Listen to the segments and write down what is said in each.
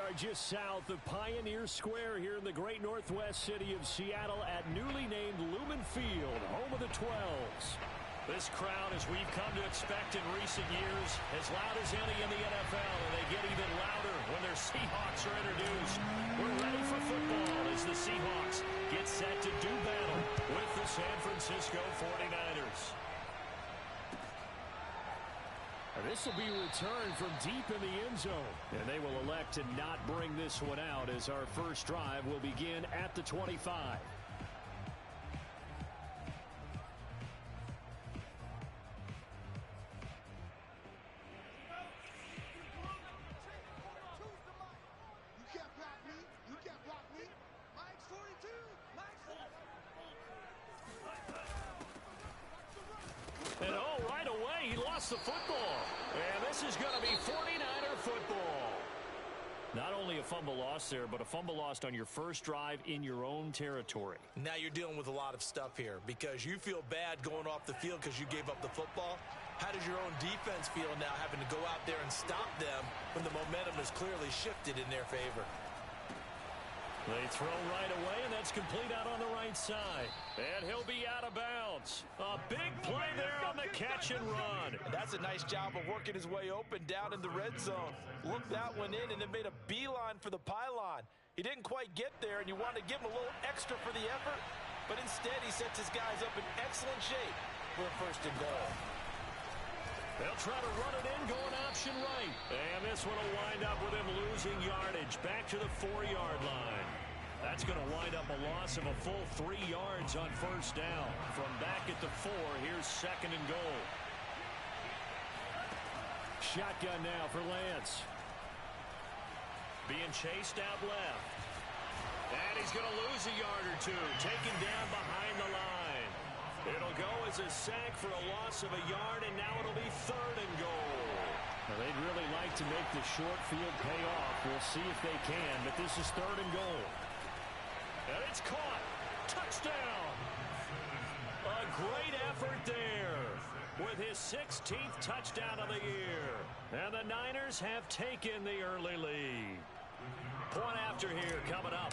are just south of Pioneer Square here in the great northwest city of Seattle at newly named Lumen Field, home of the 12s. This crowd, as we've come to expect in recent years, as loud as any in the NFL, and they get even louder when their Seahawks are introduced. We're ready for football as the Seahawks get set to do battle with the San Francisco 49ers. This will be returned from deep in the end zone, and they will elect to not bring this one out as our first drive will begin at the 25. And right away, he lost the football. And this is going to be 49er football. Not only a fumble loss there, but a fumble lost on your first drive in your own territory. Now you're dealing with a lot of stuff here because you feel bad going off the field because you gave up the football. How does your own defense feel now having to go out there and stop them when the momentum is clearly shifted in their favor? They throw right away, and that's complete out on the right side. And he'll be out of bounds. A big play there on the catch and run. That's a nice job of working his way open down in the red zone. Looked that one in and then made a beeline for the pylon. He didn't quite get there, and you wanted to give him a little extra for the effort, but instead he sets his guys up in excellent shape for a first and goal. They'll try to run it in, going option right. And this one will wind up with him losing yardage back to the 4-yard line. That's going to wind up a loss of a full 3 yards on first down. From back at the 4, here's second and goal. Shotgun now for Lance. Being chased out left. And he's going to lose a yard or two. Taken down behind the line. It'll go as a sack for a loss of a yard, and now it'll be third and goal. Now, they'd really like to make the short field pay off. We'll see if they can, but this is third and goal. And it's caught. Touchdown. A great effort there with his 16th touchdown of the year. And the Niners have taken the early lead. Point after here coming up.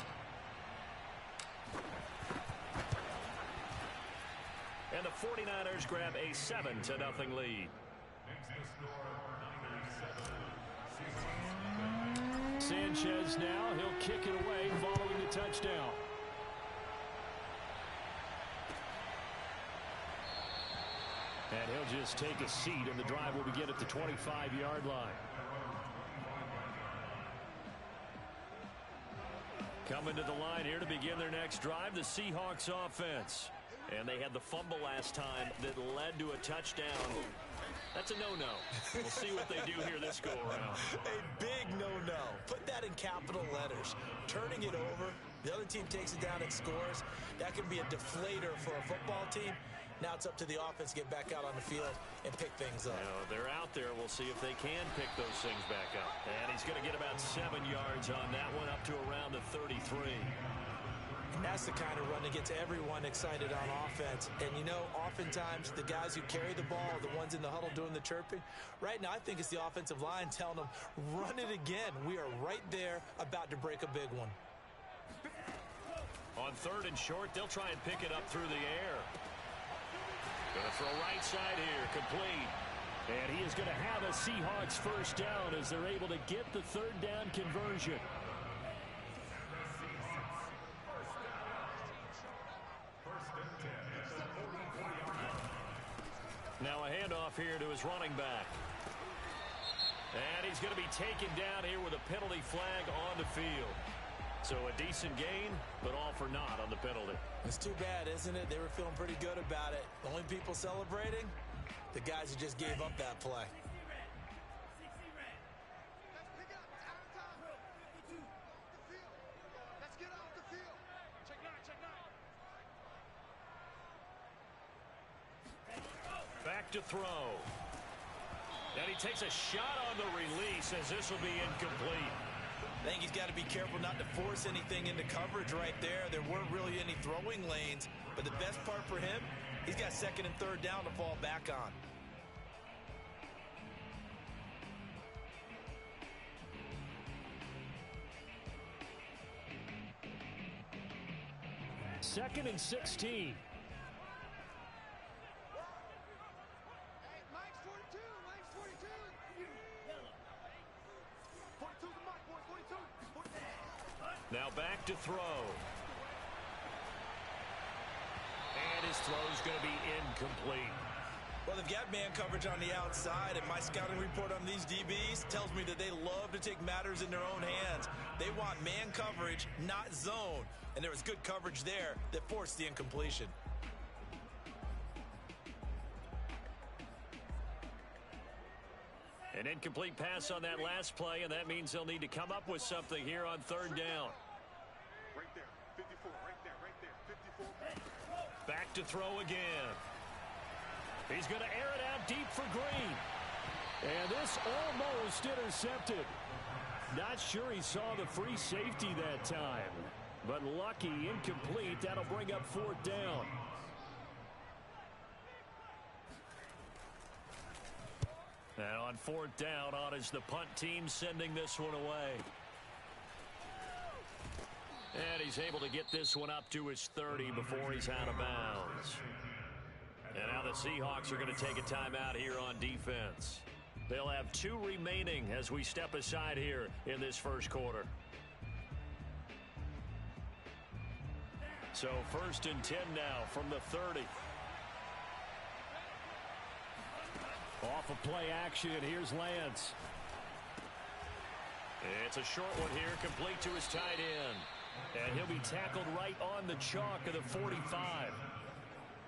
And the 49ers grab a 7-0 lead. Sanchez now, he'll kick it away following the touchdown. And he'll just take a seat, and the drive will begin at the 25-yard line. Coming to the line here to begin their next drive, the Seahawks offense. And they had the fumble last time that led to a touchdown. That's a no-no. We'll see what they do here this go-around. A big no-no. Put that in capital letters. Turning it over, the other team takes it down and scores. That can be a deflator for a football team. Now it's up to the offense to get back out on the field and pick things up. Now, they're out there. We'll see if they can pick those things back up. And he's going to get about 7 yards on that one, up to around the 33. And that's the kind of run that gets everyone excited on offense. And, you know, oftentimes the guys who carry the ball are the ones in the huddle doing the chirping. Right now, I think it's the offensive line telling them, run it again. We are right there about to break a big one. On third and short, they'll try and pick it up through the air. Going to throw right side here, complete. And he is going to have a Seahawks first down as they're able to get the third down conversion. Now a handoff here to his running back. And he's going to be taken down here with a penalty flag on the field. So a decent gain, but all for naught on the penalty. It's too bad, isn't it? They were feeling pretty good about it. The only people celebrating, the guys who just gave up that play. Back to throw. And he takes a shot on the release as this will be incomplete. I think he's got to be careful not to force anything into coverage right there. There weren't really any throwing lanes, but the best part for him, he's got second and third down to fall back on. 2nd and 16. Now back to throw. And his throw is going to be incomplete. Well, they've got man coverage on the outside, and my scouting report on these DBs tells me that they love to take matters in their own hands. They want man coverage, not zone. And there was good coverage there that forced the incompletion. An incomplete pass on that last play, and that means they'll need to come up with something here on 3rd down. Right there, 54, right there, 54. Back to throw again. He's going to air it out deep for Green. And this almost intercepted. Not sure he saw the free safety that time. But lucky, incomplete. That'll bring up 4th down. And on 4th down, on is the punt team sending this one away. And he's able to get this one up to his 30 before he's out of bounds. And now the Seahawks are going to take a timeout here on defense. They'll have 2 remaining as we step aside here in this first quarter. So 1st and 10 now from the 30. Off of play action, here's Lance. It's a short one here, complete to his tight end. And he'll be tackled right on the chalk of the 45.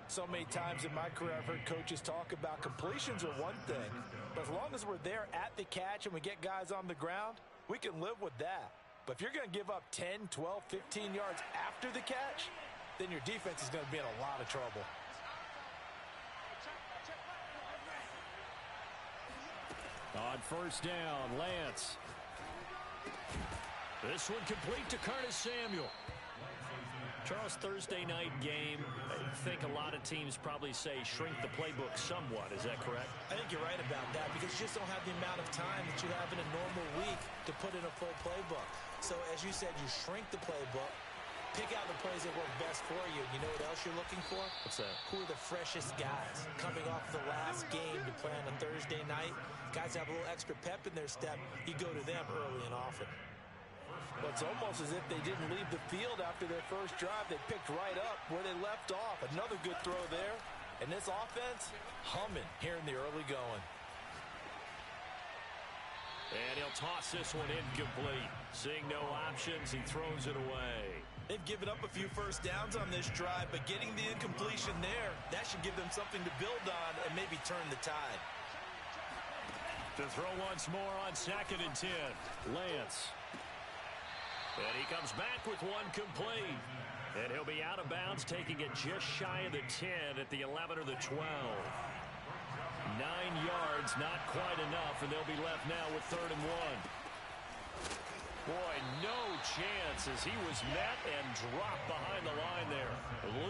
So many times in my career I've heard coaches talk about completions are one thing, but as long as we're there at the catch and we get guys on the ground, we can live with that. But if you're going to give up 10, 12, 15 yards after the catch, then your defense is going to be in a lot of trouble. On 1st down, Lance. This one complete to Curtis Samuel. Charles, Thursday night game, I think a lot of teams probably say shrink the playbook somewhat. Is that correct? I think you're right about that because you just don't have the amount of time that you have in a normal week to put in a full playbook. So as you said, you shrink the playbook, pick out the plays that work best for you. You know what else you're looking for? What's that? Who are the freshest guys coming off the last game to play on a Thursday night? Guys have a little extra pep in their step. You go to them early and often. Well, it's almost as if they didn't leave the field after their first drive. They picked right up where they left off. Another good throw there. And this offense, humming here in the early going. And he'll toss this one incomplete. Seeing no options, he throws it away. They've given up a few first downs on this drive, but getting the incompletion there, that should give them something to build on and maybe turn the tide. To throw once more on 2nd and 10. Lance. And he comes back with one complete. And he'll be out of bounds, taking it just shy of the 10 at the 11 or the 12. 9 yards, not quite enough, and they'll be left now with 3rd and 1. Boy, no chance as he was met and dropped behind the line there.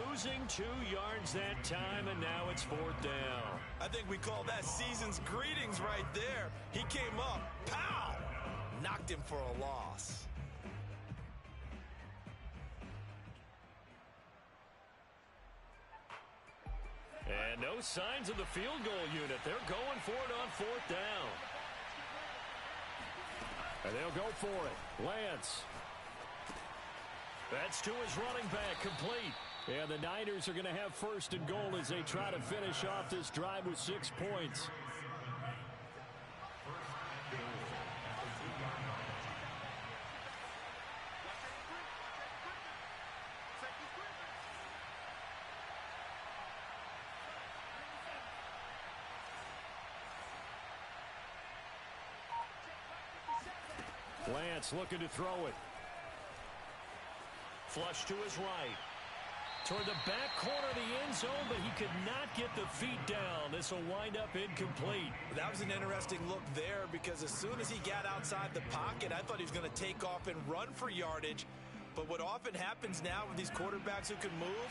Losing 2 yards that time, and now it's 4th down. I think we call that season's greetings right there. He came up, pow! Knocked him for a loss. And no signs of the field goal unit. They're going for it on 4th down. And they'll go for it. Lance. That's to his running back, complete. And the Niners are going to have 1st and goal as they try to finish off this drive with 6 points. Lance looking to throw it. Flush to his right. Toward the back corner of the end zone, but he could not get the feet down. This will wind up incomplete. That was an interesting look there because as soon as he got outside the pocket, I thought he was going to take off and run for yardage. But what often happens now with these quarterbacks who can move,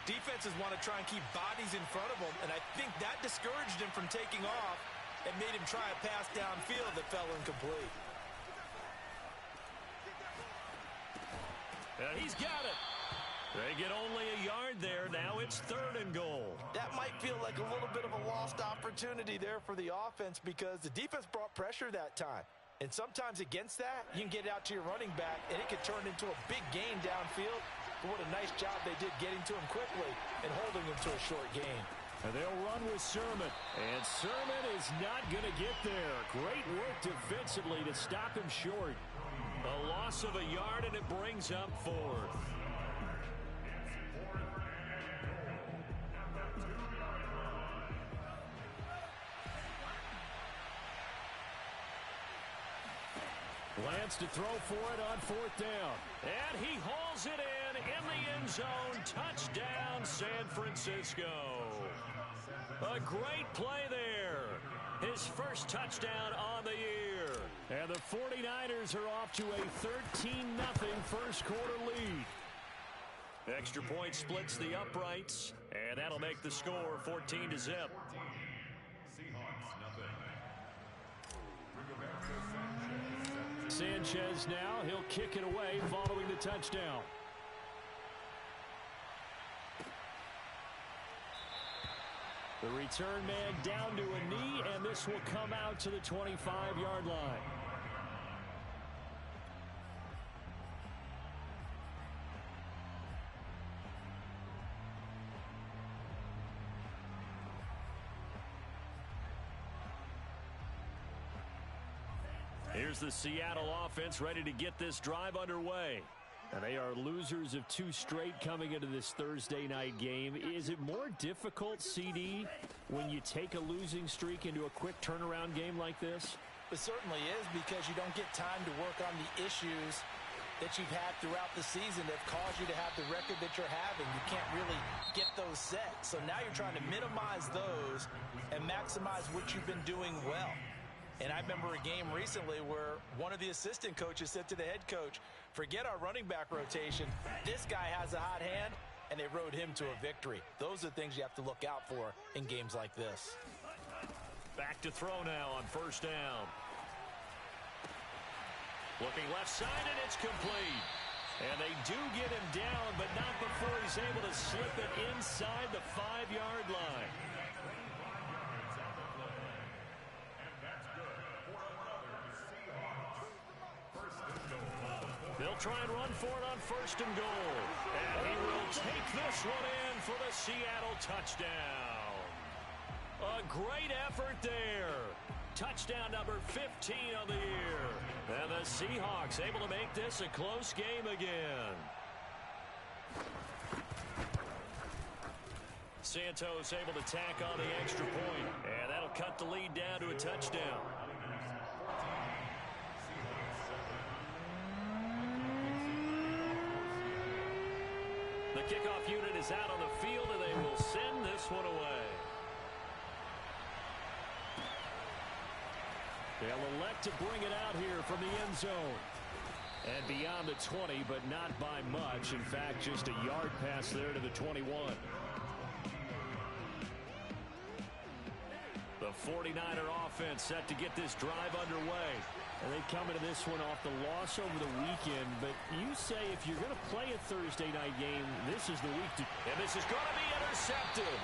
defenses want to try and keep bodies in front of them, and I think that discouraged him from taking off and made him try a pass downfield that fell incomplete. And he's got it. They get only a yard there. Now it's 3rd and goal. That might feel like a little bit of a lost opportunity there for the offense because the defense brought pressure that time. And sometimes against that, you can get out to your running back, and it could turn into a big gain downfield. But what a nice job they did getting to him quickly and holding him to a short gain. And they'll run with Sermon. And Sermon is not going to get there. Great work defensively to stop him short. A loss of a yard, and it brings up 4th. Lance to throw for it on 4th down. And he hauls it in the end zone. Touchdown, San Francisco. A great play there. His first touchdown on the year. And the 49ers are off to a 13-0 first quarter lead. Extra point splits the uprights, and that'll make the score 14-0. Sanchez now, he'll kick it away following the touchdown. The return man down to a knee, and this will come out to the 25-yard line. Here's the Seattle offense ready to get this drive underway. And they are losers of 2 straight coming into this Thursday night game. Is it more difficult, CD, when you take a losing streak into a quick turnaround game like this? It certainly is, because you don't get time to work on the issues that you've had throughout the season that caused you to have the record that you're having. You can't really get those set. So now you're trying to minimize those and maximize what you've been doing well. And I remember a game recently where one of the assistant coaches said to the head coach, forget our running back rotation. This guy has a hot hand, and they rode him to a victory. Those are the things you have to look out for in games like this. Back to throw now on 1st down. Looking left side, and it's complete. And they do get him down, but not before he's able to slip it inside the 5-yard line. They'll try and run for it on 1st and goal. And he will take this one in for the Seattle touchdown. A great effort there. Touchdown number 15 on the year. And the Seahawks able to make this a close game again. Santos able to tack on the extra point. And that'll cut the lead down to a touchdown. The kickoff unit is out on the field, and they will send this one away. They'll elect to bring it out here from the end zone. And beyond the 20, but not by much. In fact, just a yard pass there to the 21. The 49er offense set to get this drive underway. And they come into this one off the loss over the weekend. But you say if you're going to play a Thursday night game, this is the week to... And this is going to be intercepted.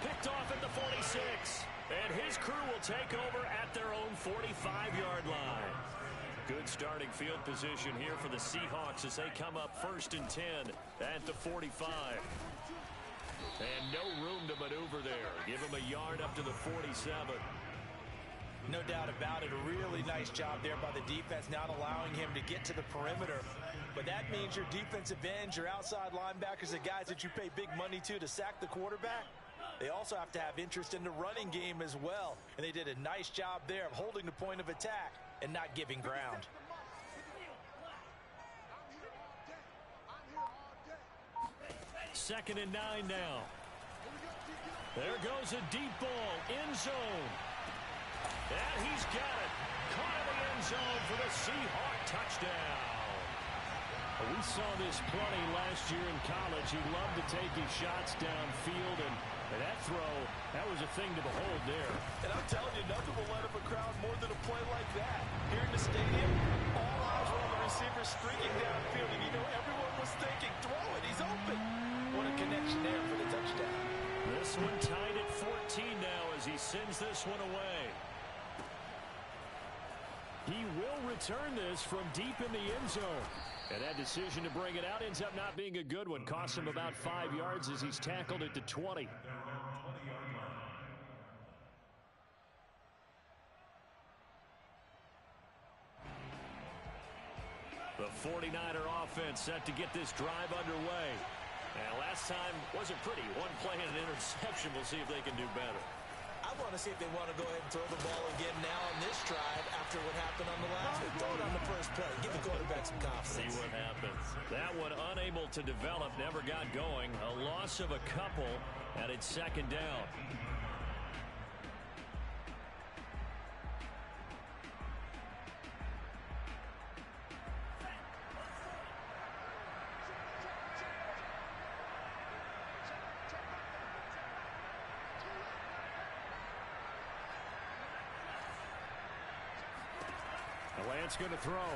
Picked off at the 46. And his crew will take over at their own 45-yard line. Good starting field position here for the Seahawks as they come up 1st and 10 at the 45. And no room to maneuver there. Give him a yard up to the 47. No doubt about it. A really nice job there by the defense, not allowing him to get to the perimeter. But that means your defensive ends, your outside linebackers, the guys that you pay big money to sack the quarterback, they also have to have interest in the running game as well. And they did a nice job there of holding the point of attack and not giving ground. Second and 9 now. There goes a deep ball, end zone. And he's got it. Caught in the end zone for the Seahawk touchdown. We saw this plenty last year in college. He loved to take his shots downfield, and And that throw, that was a thing to behold there. And I'm telling you, nothing will light up a crowd more than a play like that. Here in the stadium, all eyes were on the receiver streaking downfield, and you know everyone was thinking, throw it, he's open. What a connection there for the touchdown. This one tied at 14 now as he sends this one away. He will return this from deep in the end zone. And that decision to bring it out ends up not being a good one. Costs him about 5 yards as he's tackled at the 20. The 49er offense set to get this drive underway. And last time wasn't pretty. One play and an interception. We'll see if they can do better. I want to see if they want to go ahead and throw the ball again now on this drive after what happened on the last one. Throw it on the first play. Give the quarterback some confidence. See what happens. That one unable to develop, never got going. A loss of a couple, and it's second down. Lance going to throw.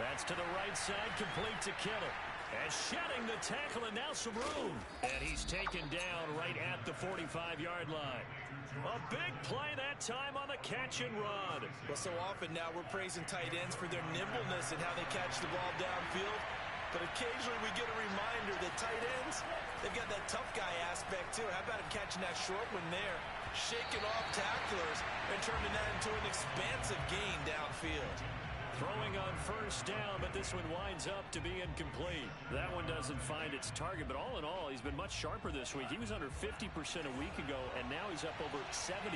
That's to the right side, complete to Kittle. And shedding the tackle, and now some room. And he's taken down right at the 45-yard line. A big play that time on the catch and run. Well, so often now we're praising tight ends for their nimbleness and how they catch the ball downfield. But occasionally we get a reminder that tight ends, they've got that tough guy aspect too. How about him catching that short one there, shaking off tacklers, and turning that into an expansive gain downfield. Throwing on first down, but this one winds up to be incomplete. That one doesn't find its target, but all in all, he's been much sharper this week. He was under 50% a week ago, and now he's up over 70%.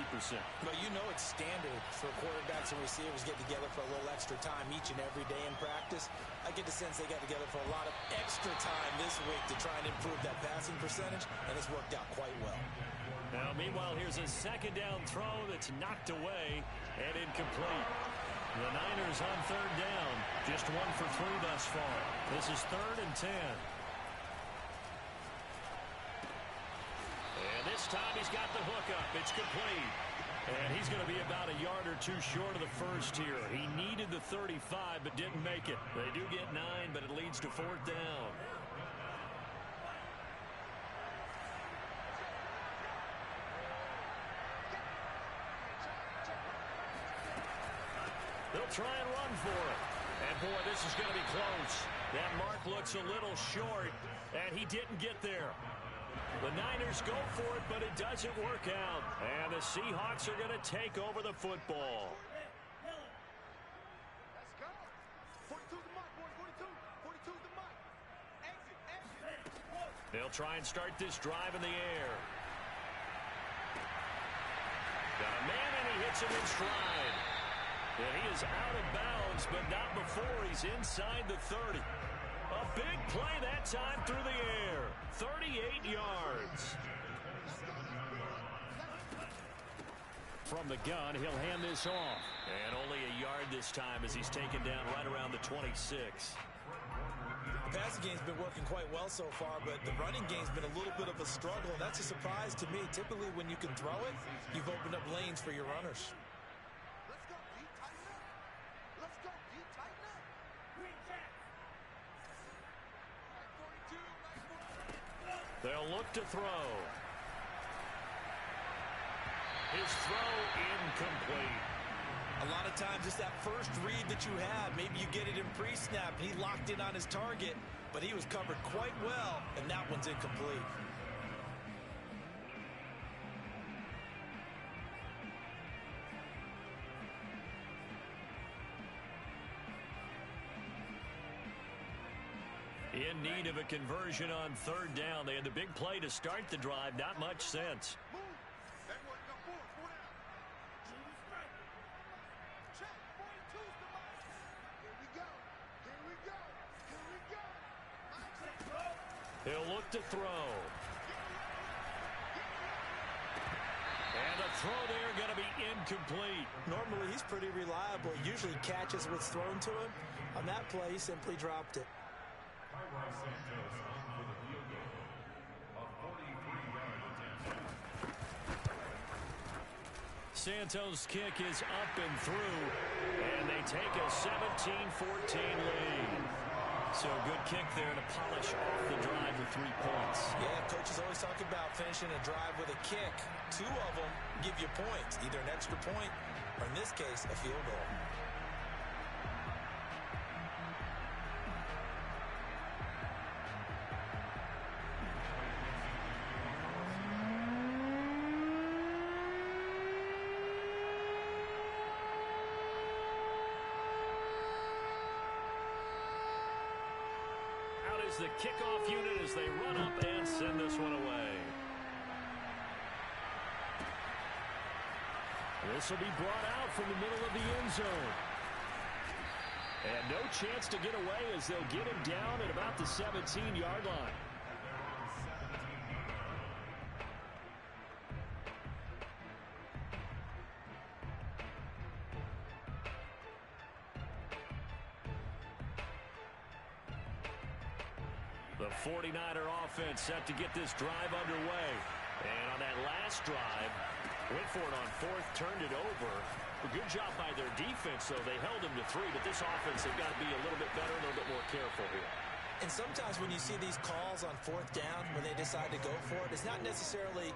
But you know it's standard for quarterbacks and receivers get together for a little extra time each and every day in practice. I get the sense they got together for a lot of extra time this week to try and improve that passing percentage, and it's worked out quite well. Now, meanwhile, here's a second down throw that's knocked away and incomplete. The Niners on third down. Just 1 for 3 thus far. This is 3rd and 10. And this time he's got the hook up. It's complete. And he's going to be about a yard or two short of the first here. He needed the 35 but didn't make it. They do get 9, but it leads to 4th down. They'll try and run for it. And, boy, this is going to be close. That mark looks a little short, and he didn't get there. The Niners go for it, but it doesn't work out. And the Seahawks are going to take over the football. Let's go. 42's the mark, boys. 42. 42's the mark. Exit. They'll try and start this drive in the air. Got a man, and he hits him in stride. And he is out of bounds, but not before he's inside the 30. A big play that time through the air. 38 yards. From the gun, he'll hand this off. And only a yard this time as he's taken down right around the 26. The passing game's been working quite well so far, but the running game's been a little bit of a struggle, and that's a surprise to me. Typically, when you can throw it, you've opened up lanes for your runners. They'll look to throw. His throw incomplete. A lot of times it's that first read that you have. Maybe you get it in pre-snap, and he locked in on his target, but he was covered quite well, and that one's incomplete. In need of a conversion on third down. They had the big play to start the drive. Not much sense. Move. That one, no, forward out. Check. 42's the mark. Here we go. Here we go. Here we go. He'll look to throw. And a throw there going to be incomplete. Normally, he's pretty reliable. Usually catches what's thrown to him. On that play, he simply dropped it. Santos' kick is up and through, and they take a 17-14 lead. So a good kick there to polish off the drive with 3 points. Yeah, coaches always talk about finishing a drive with a kick. 2 of them give you points, either an extra point or, in this case, a field goal. The kickoff unit as they run up and send this one away. This will be brought out from the middle of the end zone. And no chance to get away as they'll get him down at about the 17-yard line. The 49er offense set to get this drive underway. And on that last drive, went for it on 4th, turned it over. A good job by their defense, though. They held them to 3, but this offense, they've got to be a little bit better, a little bit more careful here. And sometimes when you see these calls on 4th down, when they decide to go for it, it's not necessarily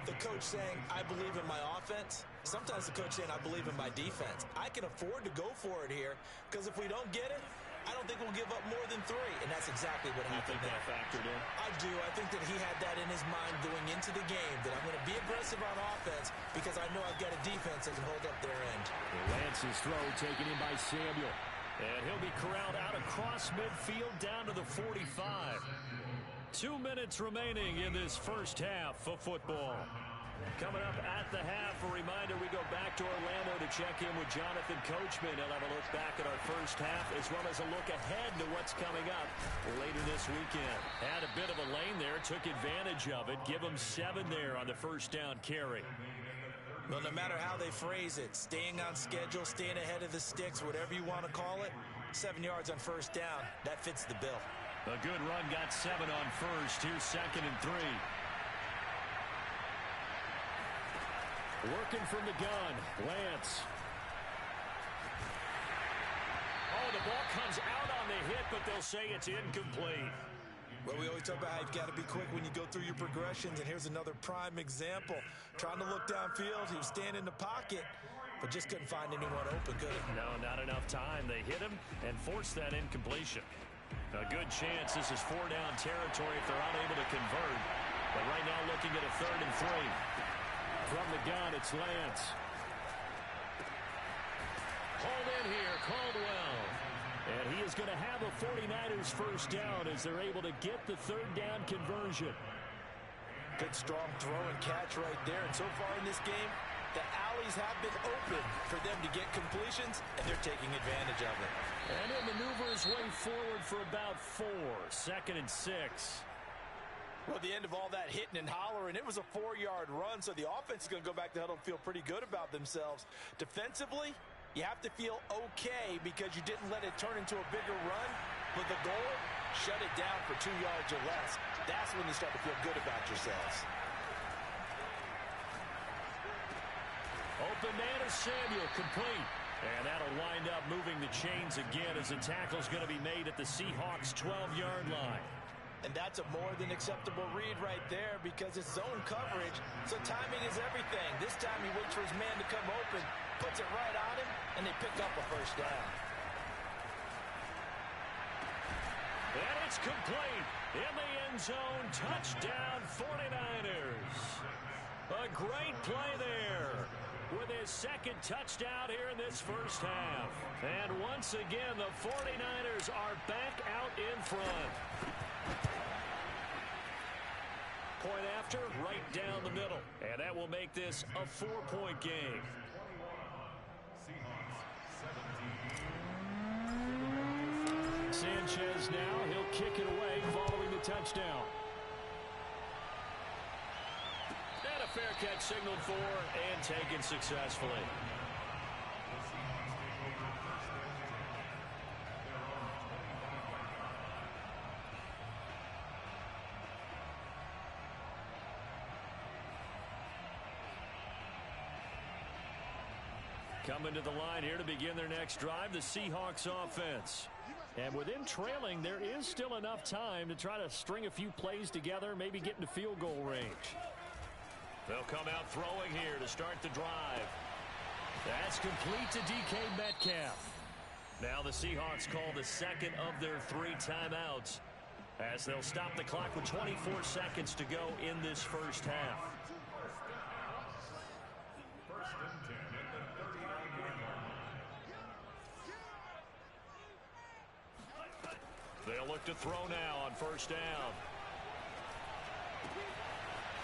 the coach saying, I believe in my offense. Sometimes the coach saying, I believe in my defense. I can afford to go for it here, because if we don't get it, I don't think we'll give up more than 3, and that's exactly what happened there. You think that factored in? I do. I think that he had that in his mind going into the game, that I'm going to be aggressive on offense because I know I've got a defense that can hold up their end. Lance's throw taken in by Samuel. And he'll be corralled out across midfield down to the 45. 2 minutes remaining in this first half of football. Coming up at the half, a reminder, we go back to Orlando to check in with Jonathan Coachman. He'll have a look back at our first half as well as a look ahead to what's coming up later this weekend. Had a bit of a lane there, took advantage of it. Give them 7 there on the first down carry. Well, no matter how they phrase it, staying on schedule, staying ahead of the sticks, whatever you want to call it, 7 yards on first down, that fits the bill. A good run, got 7 on first. Here's 2nd and 3. Working from the gun, Lance. Oh, the ball comes out on the hit, but they'll say it's incomplete. Well, we always talk about how you've got to be quick when you go through your progressions, and here's another prime example. Trying to look downfield, he was standing in the pocket, but just couldn't find anyone open, could he? No, not enough time. They hit him and forced that incompletion. A good chance this is 4-down territory if they're unable to convert. But right now looking at a 3rd and 3. From the gun, it's Lance. Hauled in here, Caldwell. And he is going to have a 49ers first down as they're able to get the 3rd down conversion. Good strong throw and catch right there. And so far in this game, the alleys have been open for them to get completions, and they're taking advantage of it. And he'll maneuver his way forward for about 4. 2nd and 6. Well, the end of all that hitting and hollering, it was a 4-yard run, so the offense is going to go back to huddle and feel pretty good about themselves. Defensively, you have to feel okay because you didn't let it turn into a bigger run. But the goal, shut it down for 2 yards or less. That's when you start to feel good about yourselves. Open man is Samuel, complete. And that'll wind up moving the chains again as the tackle's going to be made at the Seahawks' 12-yard line. And that's a more than acceptable read right there because it's zone coverage, so timing is everything. This time he waits for his man to come open, puts it right on him, and they pick up a first down. And it's complete. In the end zone, touchdown 49ers. A great play there with his 2nd touchdown here in this first half. And once again, the 49ers are back out in front. Point after, right down the middle. And that will make this a 4-point game. Sanchez now, he'll kick it away following the touchdown. And a fair catch signaled for and taken successfully. Coming to the line here to begin their next drive, the Seahawks offense. And with them trailing, there is still enough time to try to string a few plays together, maybe get into field goal range. They'll come out throwing here to start the drive. That's complete to DK Metcalf. Now the Seahawks call the second of their 3 timeouts as they'll stop the clock with 24 seconds to go in this first half. They'll look to throw now on first down.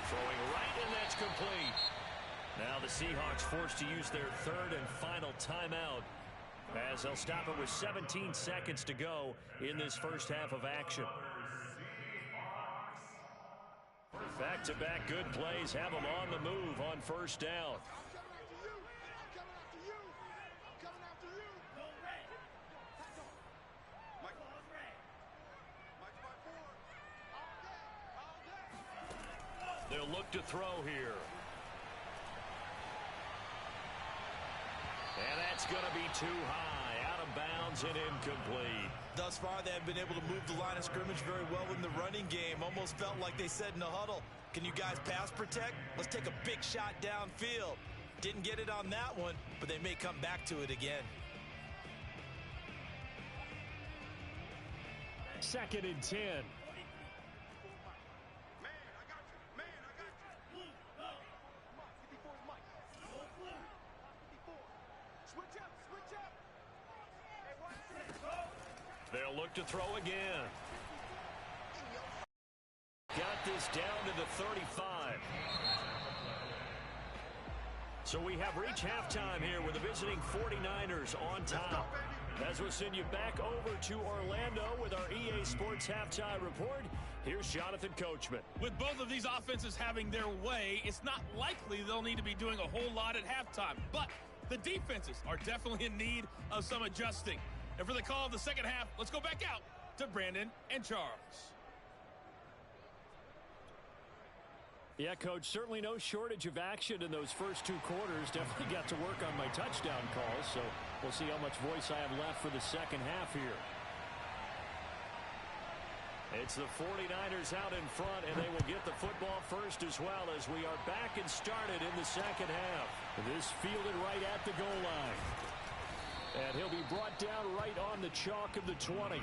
Throwing right, and that's complete. Now the Seahawks forced to use their 3rd and final timeout as they'll stop it with 17 seconds to go in this first half of action. Back-to-back good plays have them on the move on first down. They'll look to throw here. And that's going to be too high, out of bounds and incomplete. Thus far, they have been able to move the line of scrimmage very well in the running game. Almost felt like they said in the huddle, can you guys pass protect? Let's take a big shot downfield. Didn't get it on that one, but they may come back to it again. 2nd and 10. They'll look to throw again. Got this down to the 35. So we have reached halftime here with the visiting 49ers on top. As we'll send you back over to Orlando with our EA Sports Halftime Report, here's Jonathan Coachman. With both of these offenses having their way, it's not likely they'll need to be doing a whole lot at halftime. But the defenses are definitely in need of some adjusting. And for the call of the second half, let's go back out to Brandon and Charles. Yeah, Coach, certainly no shortage of action in those first 2 quarters. Definitely got to work on my touchdown calls, so we'll see how much voice I have left for the second half here. It's the 49ers out in front, and they will get the football first as well as we are back and started in the second half. This fielded right at the goal line. And he'll be brought down right on the chalk of the 20.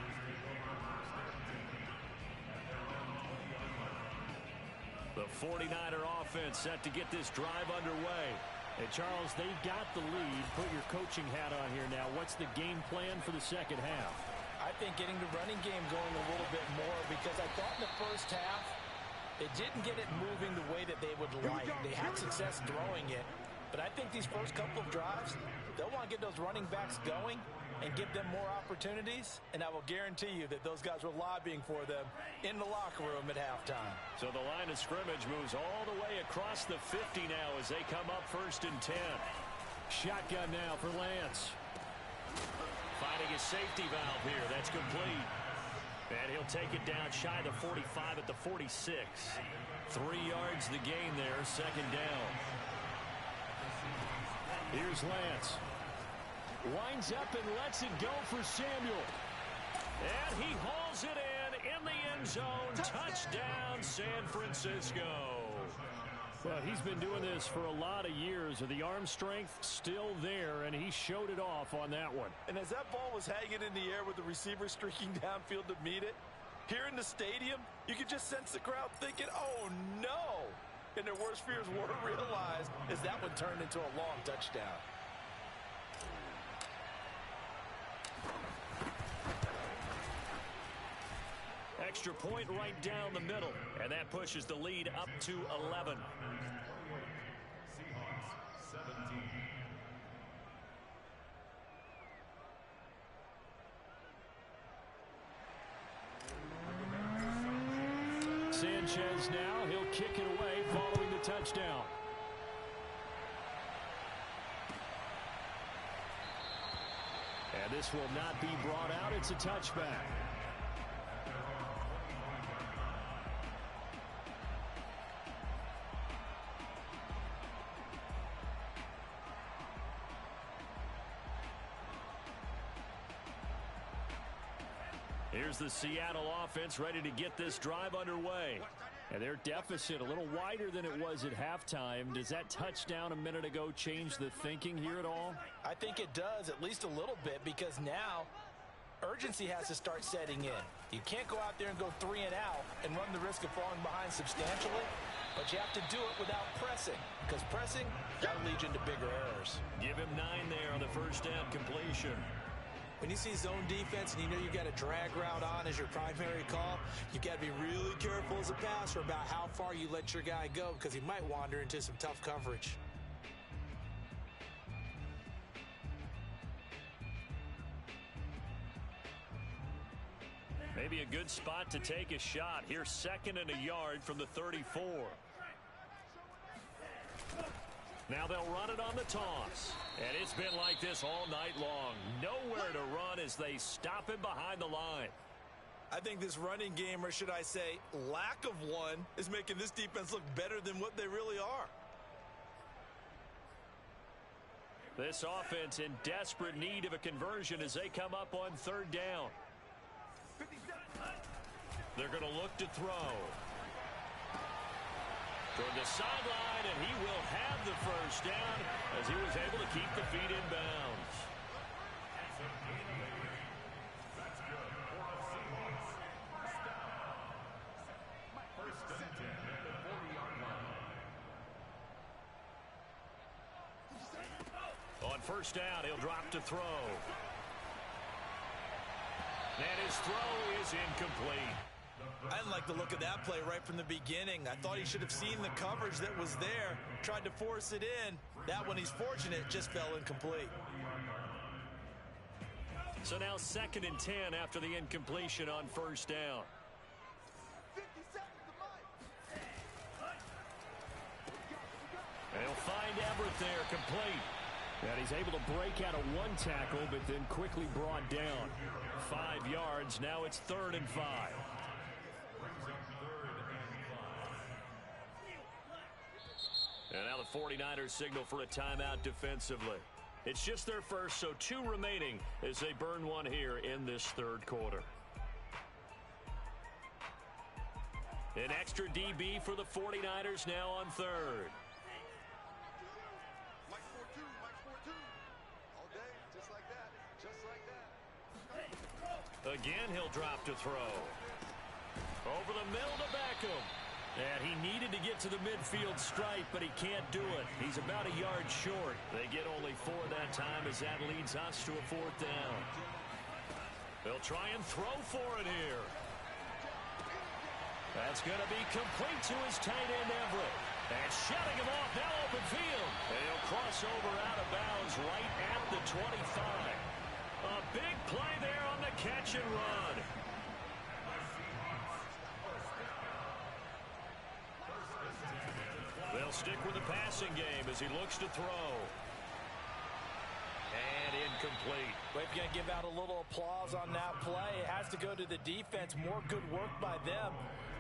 The 49er offense set to get this drive underway. And Charles, they've got the lead. Put your coaching hat on here now. What's the game plan for the second half? I think getting the running game going a little bit more, because I thought in the first half they didn't get it moving the way that they would like. They had success throwing it. But I think these first couple of drives, they'll want to get those running backs going and give them more opportunities. And I will guarantee you that those guys were lobbying for them in the locker room at halftime. So the line of scrimmage moves all the way across the 50 now as they come up 1st and 10. Shotgun now for Lance. Finding a safety valve here. That's complete. And he'll take it down shy of the 45 at the 46. 3 yards the gain there, 2nd down. Here's Lance. Winds up and lets it go for Samuel. And he hauls it in the end zone. Touchdown, San Francisco. Well, he's been doing this for a lot of years. The arm strength still there, and he showed it off on that one. And as that ball was hanging in the air with the receiver streaking downfield to meet it, here in the stadium, you could just sense the crowd thinking, oh, no. And their worst fears were realized as that one turned into a long touchdown. Extra point right down the middle, and that pushes the lead up to 11. Sanchez now, he'll kick it away following the touchdown. And this will not be brought out. It's a touchback. Here's the Seattle offense ready to get this drive underway. And their deficit a little wider than it was at halftime. Does that touchdown a minute ago change the thinking here at all? I think it does, at least a little bit, because now urgency has to start setting in. You can't go out there and go 3 and out and run the risk of falling behind substantially, but you have to do it without pressing, because pressing, that'll lead you into bigger errors. Give him 9 there on the first down completion. When you see zone defense and you know you've got a drag route on as your primary call, you've got to be really careful as a passer about how far you let your guy go, because he might wander into some tough coverage. Maybe a good spot to take a shot. Here's 2nd and a yard from the 34. Now they'll run it on the toss. And it's been like this all night long. Nowhere to run as they stop him behind the line. I think this running game, or should I say lack of one, is making this defense look better than what they really are. This offense in desperate need of a conversion as they come up on 3rd down. They're going to look to throw. Toward the sideline, and he will have the first down as he was able to keep the feet in bounds. On 1st down, he'll drop to throw. And his throw is incomplete. I didn't like the look of that play right from the beginning. I thought he should have seen the coverage that was there, tried to force it in. That one, he's fortunate, just fell incomplete. So now 2nd and 10 after the incompletion on 1st down. 50 seconds to Mike. And he'll find Everett there, complete. And he's able to break out of 1 tackle, but then quickly brought down. 5 yards, now it's 3rd and 5. And now the 49ers signal for a timeout defensively. It's just their first, so 2 remaining as they burn one here in this 3rd quarter. An extra DB for the 49ers now on 3rd. Mike 4-2, Mike 4-2. All day, just like that, just like that. Again, he'll drop to throw. Over the middle to Beckham. And he needed to get to the midfield stripe, but he can't do it. He's about a yard short. They get only 4 that time as that leads us to a 4th down. They'll try and throw for it here. That's going to be complete to his tight end, Everett. And shutting him off, now open field. And he'll cross over out of bounds right at the 25. A big play there on the catch and run. They'll stick with the passing game as he looks to throw. And incomplete. But if you're going to give out a little applause on that play, it has to go to the defense. More good work by them.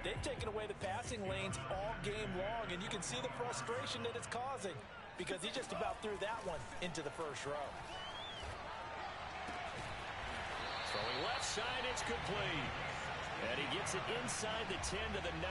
They've taken away the passing lanes all game long, and you can see the frustration that it's causing because he just about threw that one into the first row. Throwing left side, it's complete. And he gets it inside the 10 to the 9.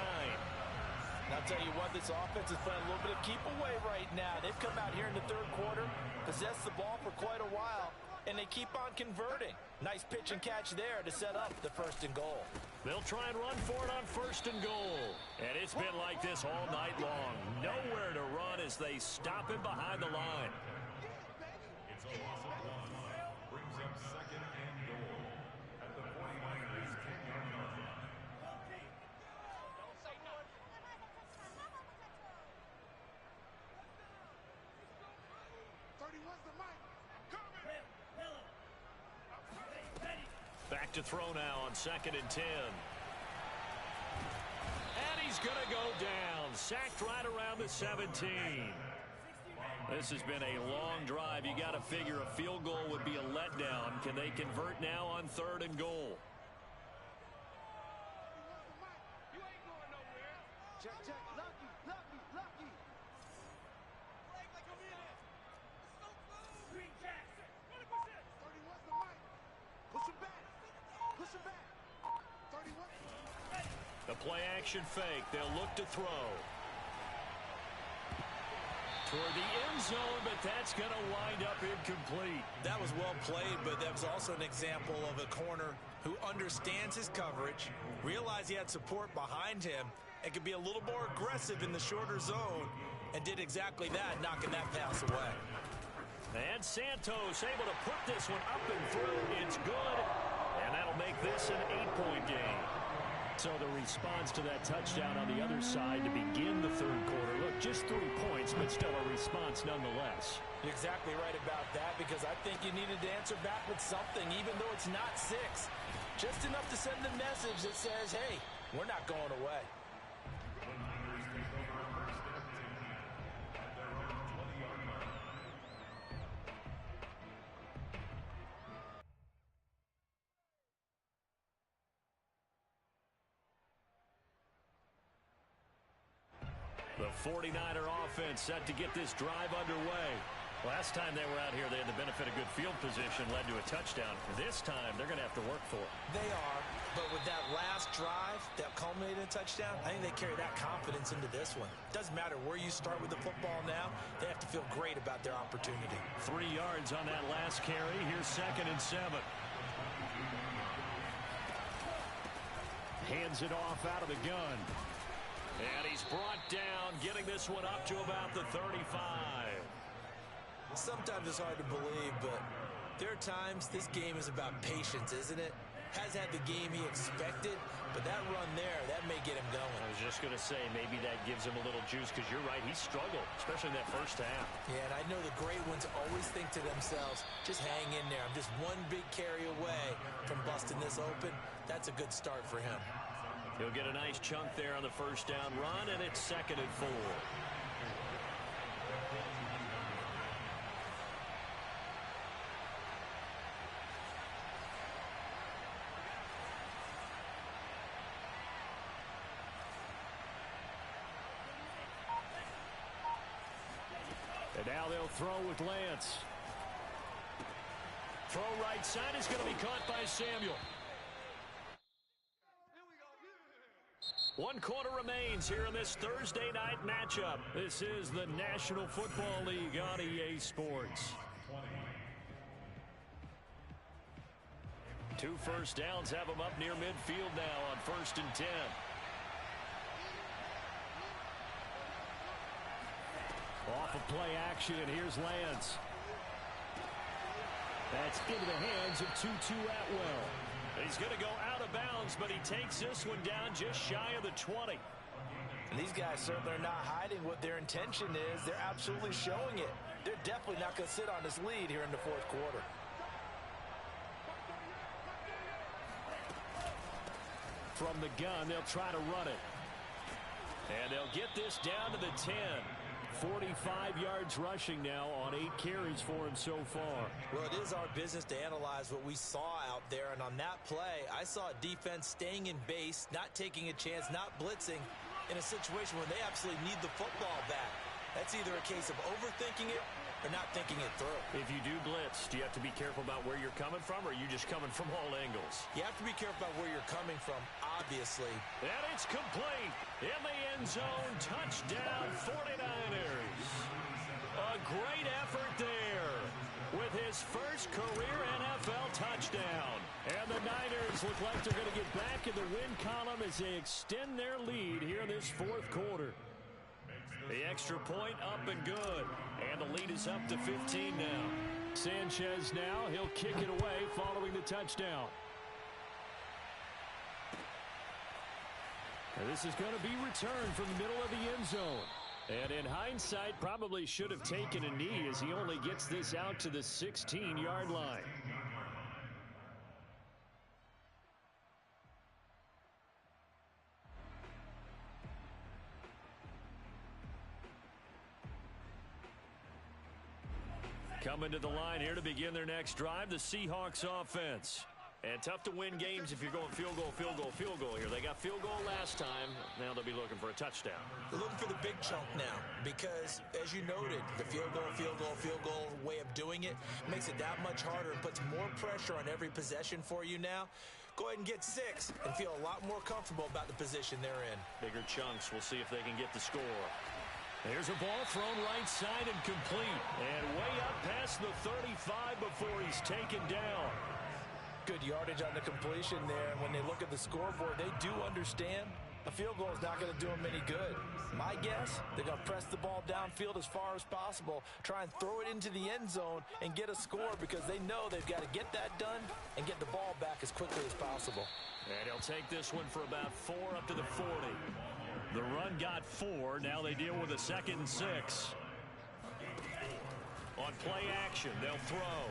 And I'll tell you what, this offense is playing a little bit of keep away right now. They've come out here in the 3rd quarter, possessed the ball for quite a while, and they keep on converting. Nice pitch and catch there to set up the 1st and goal. They'll try and run for it on 1st and goal. And it's been like this all night long. Nowhere to run as they stop him behind the line. It's a loss of 1. Brings up 2nd and goal at the 49ers 10-yard line. 31's the Mike. Back to throw now on 2nd and 10. And he's going to go down. Sacked right around the 17. This has been a long drive. You got to figure a field goal would be a letdown. Can they convert now on 3rd and goal? 31's the Mike. You ain't going nowhere. Check, check. Lucky, lucky, lucky. Like a minute. 31's the Mike. Push him back. Push him back. Play action fake. They'll look to throw. Toward the end zone, but that's going to wind up incomplete. That was well played, but that was also an example of a corner who understands his coverage, realized he had support behind him, and could be a little more aggressive in the shorter zone, and did exactly that, knocking that pass away. And Santos able to put this one up and through. It's good, and that'll make this an 8-point game. So the response to that touchdown on the other side to begin the third quarter. Look, just 3 points, but still a response nonetheless. You're exactly right about that, because I think you needed to answer back with something, even though it's not 6. Just enough to send the message that says, hey, we're not going away. The 49er offense set to get this drive underway. Last time they were out here, they had the benefit of good field position, led to a touchdown. This time, they're going to have to work for it. They are, but with that last drive that culminated in a touchdown, I think they carry that confidence into this one. Doesn't matter where you start with the football now, they have to feel great about their opportunity. 3 yards on that last carry. Here's 2nd and 7. Hands it off out of the gun. And he's brought down, getting this one up to about the 35. Sometimes it's hard to believe, but there are times this game is about patience, isn't it? Has had the game he expected, but that run there, that may get him going. I was just going to say, maybe that gives him a little juice, because you're right, he struggled, especially in that first half. Yeah, and I know the great ones always think to themselves, just hang in there. I'm just one big carry away from busting this open. That's a good start for him. He'll get a nice chunk there on the first down run, and it's 2nd and 4. And now they'll throw with Lance. Throw right side is going to be caught by Samuel. 1 quarter remains here in this Thursday night matchup. This is the National Football League on EA Sports. 2 first downs have them up near midfield now on 1st and 10. Off of play action, here's Lance. That's into the hands of Tutu Atwell. He's going to go out of bounds, but he takes this one down just shy of the 20. And these guys certainly are not hiding what their intention is. They're absolutely showing it. They're definitely not going to sit on this lead here in the 4th quarter. From the gun, they'll try to run it. And they'll get this down to the 10. 45 yards rushing now on 8 carries for him so far. Well, it is our business to analyze what we saw out there, and on that play, I saw a defense staying in base, not taking a chance, not blitzing in a situation where they absolutely need the football back. That's either a case of overthinking it or not thinking it through. If you do blitz, do you have to be careful about where you're coming from, or are you just coming from all angles? You have to be careful about where you're coming from, obviously. And it's complete. In the end zone, touchdown 49ers. A great effort there with his first career NFL touchdown. And the Niners look like they're going to get back in the win column as they extend their lead here in this 4th quarter. The extra point up and good. And the lead is up to 15 now. Sanchez now, he'll kick it away following the touchdown. And this is going to be returned from the middle of the end zone. And in hindsight, probably should have taken a knee as he only gets this out to the 16-yard line. Coming to the line here to begin their next drive, the Seahawks offense. And tough to win games if you're going field goal, field goal, field goal here. They got field goal last time. Now they'll be looking for a touchdown. They're looking for the big chunk now because, as you noted, the field goal way of doing it makes it that much harder and puts more pressure on every possession for you now. go ahead and get 6 and feel a lot more comfortable about the position they're in. Bigger chunks. We'll see if they can get the score. There's a ball thrown right side and complete. And way up past the 35 before he's taken down. Good yardage on the completion there. And when they look at the scoreboard, they do understand a field goal is not going to do them any good. My guess, they're going to press the ball downfield as far as possible, try and throw it into the end zone and get a score because they know they've got to get that done and get the ball back as quickly as possible. And he'll take this one for about 4 up to the 40. The run got 4. Now they deal with a 2nd and 6. On play action, they'll throw.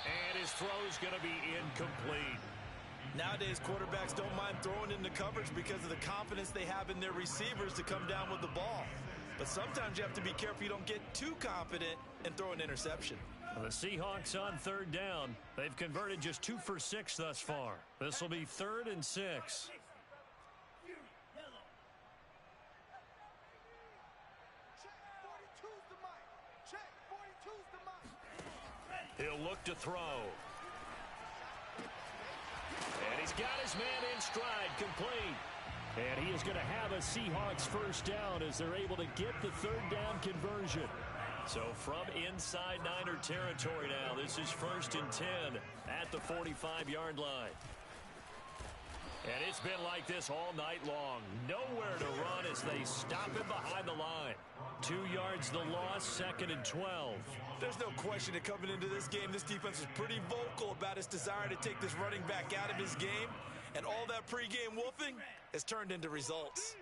And his throw's going to be incomplete. Nowadays, quarterbacks don't mind throwing into coverage because of the confidence they have in their receivers to come down with the ball. But sometimes you have to be careful you don't get too confident and throw an interception. The Seahawks on 3rd down. They've converted just 2 for 6 thus far. This will be 3rd and 6. He'll look to throw. And he's got his man in stride, complete. And he is going to have a Seahawks 1st down as they're able to get the 3rd down conversion. So from inside Niner territory now, this is 1st and 10 at the 45-yard line. And it's been like this all night long. Nowhere to run as they stop him behind the line. 2 yards the loss, 2nd and 12. There's no question that coming into this game, this defense was pretty vocal about its desire to take this running back out of his game. And all that pregame wolfing has turned into results.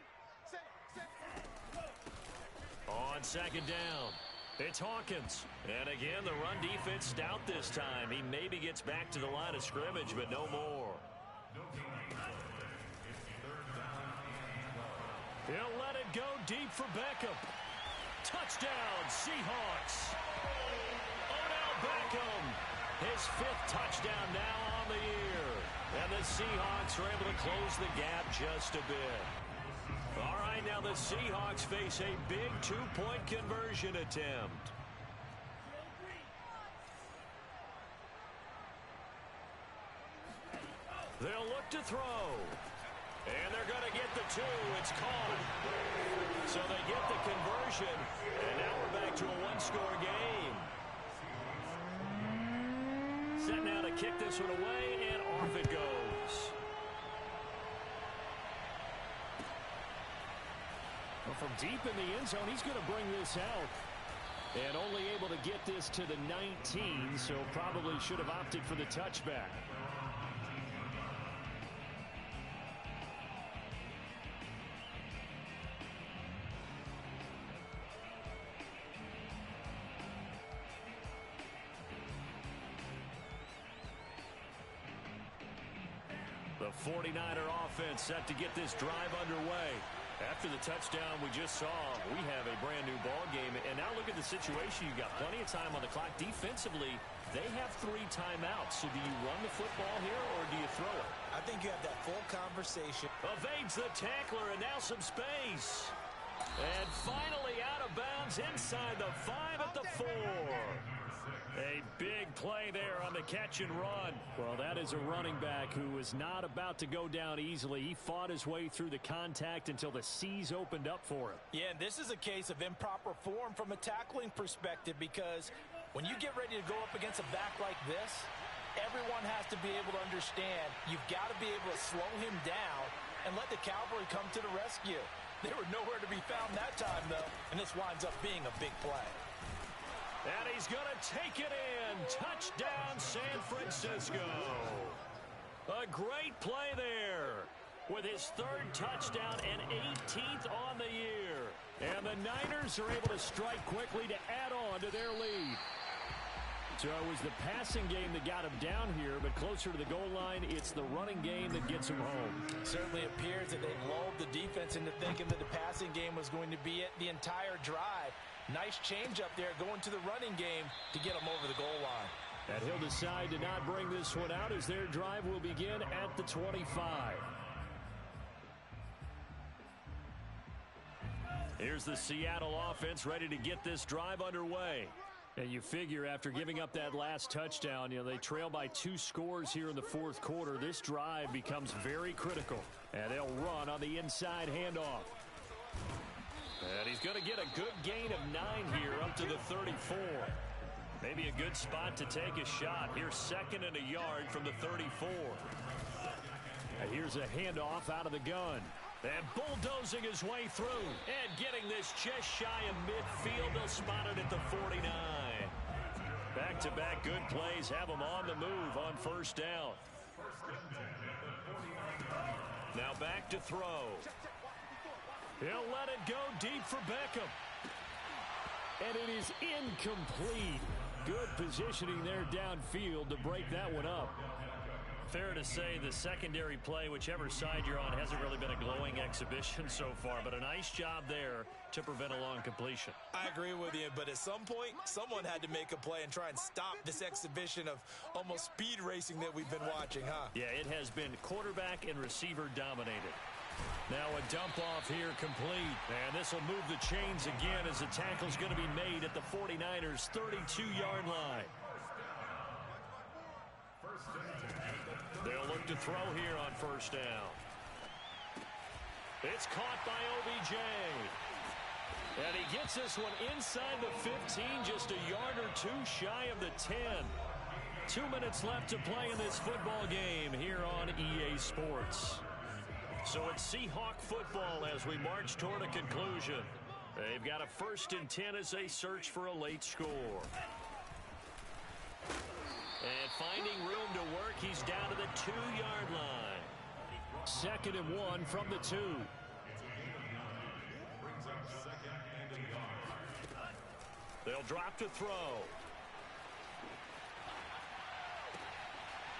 On 2nd down, it's Hawkins. And again, the run defense stout this time. He maybe gets back to the line of scrimmage, but no more. He'll let it go deep for Beckham. Touchdown, Seahawks. Odell Beckham, his 5th touchdown now on the year. And the Seahawks are able to close the gap just a bit. All right, now the Seahawks face a big 2-point conversion attempt. They'll look to throw. And they're going to get the 2. It's caught. So they get the conversion. And now we're back to a 1-score game. Set now to kick this one away, and off it goes. Well, from deep in the end zone, he's going to bring this out. And only able to get this to the 19, so probably should have opted for the touchback. The 49er offense set to get this drive underway. After the touchdown we just saw, we have a brand new ball game. And now look at the situation. You've got plenty of time on the clock. Defensively, they have 3 timeouts. So do you run the football here or do you throw it? I think you have that full conversation. Evades the tackler and now some space. And finally out of bounds inside the 5 at the 4. A big play there on the catch and run. Well, that is a running back who is not about to go down easily. He fought his way through the contact until the C's opened up for him. Yeah, this is a case of improper form from a tackling perspective because when you get ready to go up against a back like this, everyone has to be able to understand you've got to be able to slow him down and let the cavalry come to the rescue. They were nowhere to be found that time, though, and this winds up being a big play. And he's going to take it in. Touchdown, San Francisco. A great play there with his 3rd touchdown and 18th on the year. And the Niners are able to strike quickly to add on to their lead. So it was the passing game that got him down here, but closer to the goal line, it's the running game that gets him home. It certainly appears that they lulled the defense into thinking that the passing game was going to be it the entire drive. Nice change up there going to the running game to get them over the goal line. And he'll decide to not bring this one out as their drive will begin at the 25. Here's the Seattle offense ready to get this drive underway. And you figure after giving up that last touchdown, they trail by 2 scores here in the fourth quarter. This drive becomes very critical. And they'll run on the inside handoff. And he's going to get a good gain of 9 here up to the 34. Maybe a good spot to take a shot. Here's 2nd and a yard from the 34. And here's a handoff out of the gun. And bulldozing his way through. And getting this just shy of midfield. They'll spot it at the 49. Back-to-back good plays have them on the move on first down. Now back to throw. He'll let it go deep for Beckham. And it is incomplete. Good positioning there downfield to break that one up. Fair to say the secondary play, whichever side you're on, hasn't really been a glowing exhibition so far, but a nice job there to prevent a long completion. I agree with you, but at some point, someone had to make a play and try and stop this exhibition of almost speed racing that we've been watching, huh? Yeah, it has been quarterback and receiver dominated. Now a dump off here complete, and this will move the chains again as the tackle's going to be made at the 49ers' 32-yard line. They'll look to throw here on first down. It's caught by OBJ. And he gets this one inside the 15, just a yard or 2 shy of the 10. 2 minutes left to play in this football game here on EA Sports. So it's Seahawk football as we march toward a conclusion. They've got a 1st and 10 as they search for a late score. And finding room to work, he's down to the 2-yard line. 2nd and 1 from the 2. They'll drop to throw.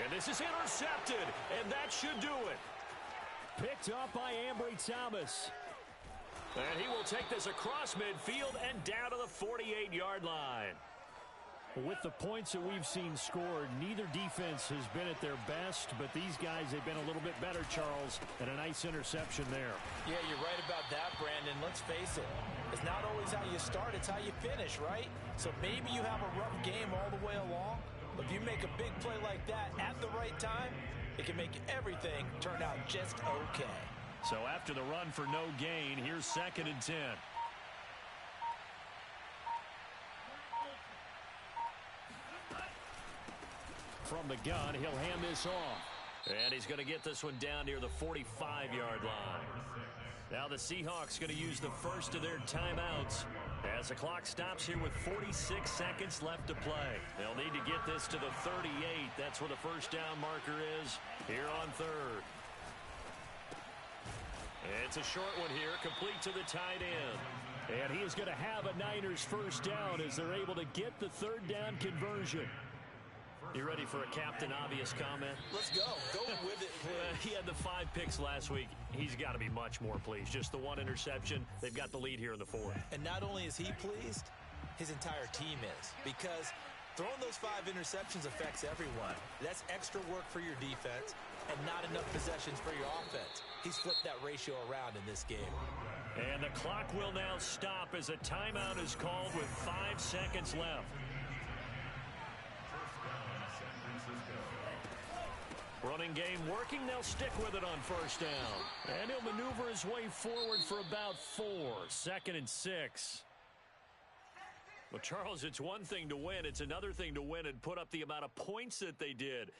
And this is intercepted, and that should do it. Picked up by Ambry Thomas. And he will take this across midfield and down to the 48-yard line. With the points that we've seen scored, neither defense has been at their best, but these guys, they've been a little bit better, Charles, and a nice interception there. Yeah, you're right about that, Brandon. Let's face it. It's not always how you start, it's how you finish, right? So maybe you have a rough game all the way along, but if you make a big play like that at the right time, it can make everything turn out just okay. So after the run for no gain, here's 2nd and 10. From the gun, he'll hand this off. And he's going to get this one down near the 45-yard line. Now the Seahawks going to use the first of their timeouts as the clock stops here with 46 seconds left to play. They'll need to get this to the 38. That's where the first down marker is here on 3rd. It's a short one here, complete to the tight end. And he is going to have a Niners first down as they're able to get the 3rd down conversion. You ready for a Captain Obvious comment? Let's go. Go with it. He had the 5 picks last week. He's got to be much more pleased. Just the 1 interception. They've got the lead here in the 4th. And not only is he pleased, his entire team is. Because throwing those 5 interceptions affects everyone. That's extra work for your defense and not enough possessions for your offense. He's flipped that ratio around in this game. And the clock will now stop as a timeout is called with 5 seconds left. Running game working. They'll stick with it on first down. And he'll maneuver his way forward for about 4. 2nd and 6. Well, Charles, it's one thing to win. It's another thing to win and put up the amount of points that they did.